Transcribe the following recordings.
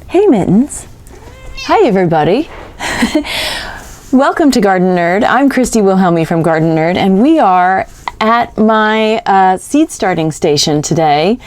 Hey Mittens. Hi everybody. Welcome to Gardenerd. I'm Christy Wilhelmi from Gardenerd, and we are at my seed starting station today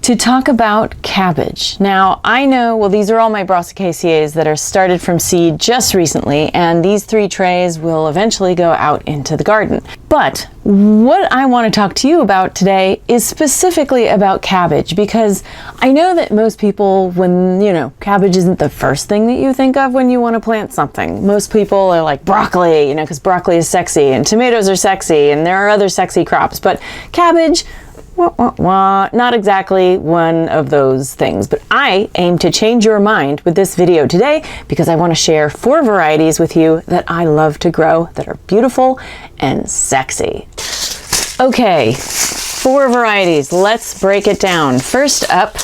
to talk about cabbage. Now, I know, well, these are all my Brassicaceae that are started from seed just recently, and these 3 trays will eventually go out into the garden. But what I want to talk to you about today is specifically about cabbage, because I know that most people, when, cabbage isn't the first thing that you think of when you want to plant something. Most people are like broccoli, because broccoli is sexy, and tomatoes are sexy, and there are other sexy crops, but cabbage, not exactly one of those things. But I aim to change your mind with this video today because I want to share 4 varieties with you that I love to grow that are beautiful and sexy. Okay, 4 varieties. Let's break it down. First up,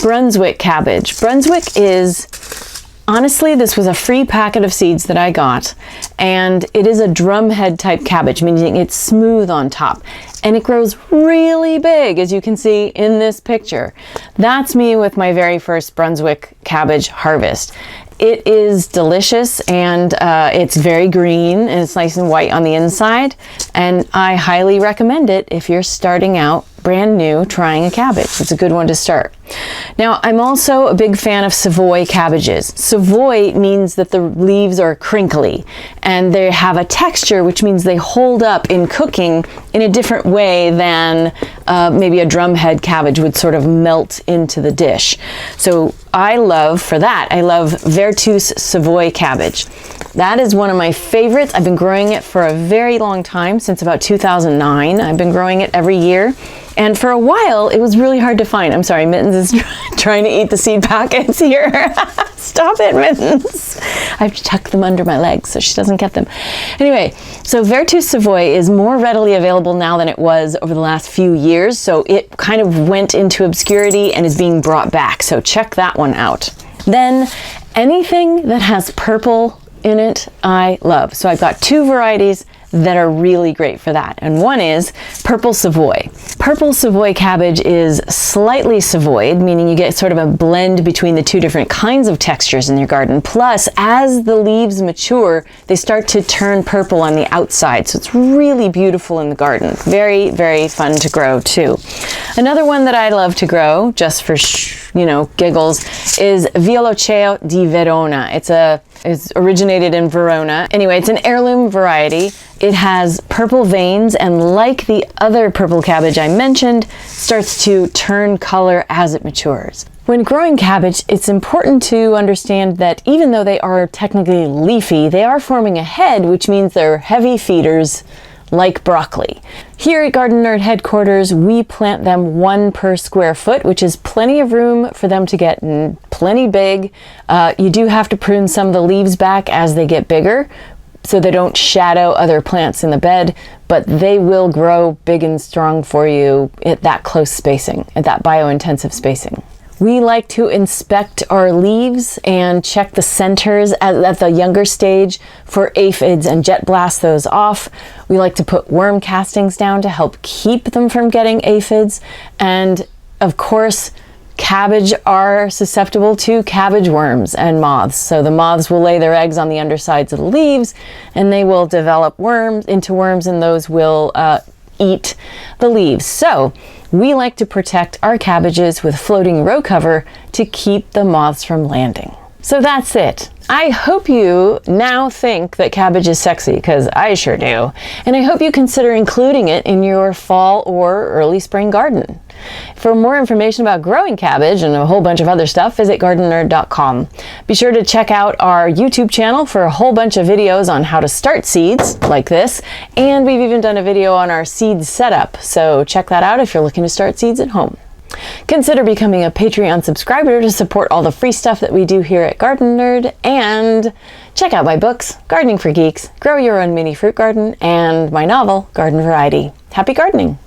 Brunswick cabbage. Brunswick is, honestly, this was a free packet of seeds that I got, and it is a drumhead type cabbage, meaning it's smooth on top, and it grows really big, as you can see in this picture. That's me with my very first Brunswick cabbage harvest. It is delicious, and it's very green, and it's nice and white on the inside, and I highly recommend it if you're starting out brand new trying a cabbage. It's a good one to start. Now, I'm also a big fan of Savoy cabbages. Savoy means that the leaves are crinkly and they have a texture, which means they hold up in cooking in a different way than maybe a drumhead cabbage would sort of melt into the dish. So I love Vertus Savoy cabbage. That is one of my favorites. I've been growing it for a very long time, since about 2009. I've been growing it every year. And for a while, it was really hard to find. I'm sorry, Mittens is trying to eat the seed packets here. Stop it, Mittens. I have to tuck them under my legs so she doesn't get them. Anyway, so Vertus Savoy is more readily available now than it was over the last few years. So it kind of went into obscurity and is being brought back. So check that one out. Then anything that has purple in it, I love. So I've got 2 varieties that are really great for that. And one is Purple Savoy. Purple Savoy cabbage is slightly savoyed, meaning you get sort of a blend between the 2 different kinds of textures in your garden. Plus, as the leaves mature, they start to turn purple on the outside. So it's really beautiful in the garden. Very, very fun to grow too. Another one that I love to grow, just for giggles, is Violaceo di Verona. It's originated in Verona. Anyway, it's an heirloom variety. It has purple veins, and like the other purple cabbage I mentioned, starts to turn color as it matures. When growing cabbage, it's important to understand that even though they are technically leafy, they are forming a head, which means they're heavy feeders like broccoli. Here at Gardenerd headquarters, we plant them 1 per square foot, which is plenty of room for them to get plenty big. You do have to prune some of the leaves back as they get bigger, so they don't shadow other plants in the bed, but they will grow big and strong for you at that close spacing, at that biointensive spacing. We like to inspect our leaves and check the centers at the younger stage for aphids and jet blast those off. We like to put worm castings down to help keep them from getting aphids. And of course, cabbage are susceptible to cabbage worms and moths. So the moths will lay their eggs on the undersides of the leaves, and they will develop into worms, and those will eat the leaves. So we like to protect our cabbages with floating row cover to keep the moths from landing. So that's it. I hope you now think that cabbage is sexy, because I sure do. And I hope you consider including it in your fall or early spring garden. For more information about growing cabbage and a whole bunch of other stuff, visit gardenerd.com. Be sure to check out our YouTube channel for a whole bunch of videos on how to start seeds like this. And we've even done a video on our seed setup. So check that out if you're looking to start seeds at home. Consider becoming a Patreon subscriber to support all the free stuff that we do here at Gardenerd, and check out my books, Gardening for Geeks, Grow Your Own Mini Fruit Garden, and my novel, Garden Variety. Happy gardening!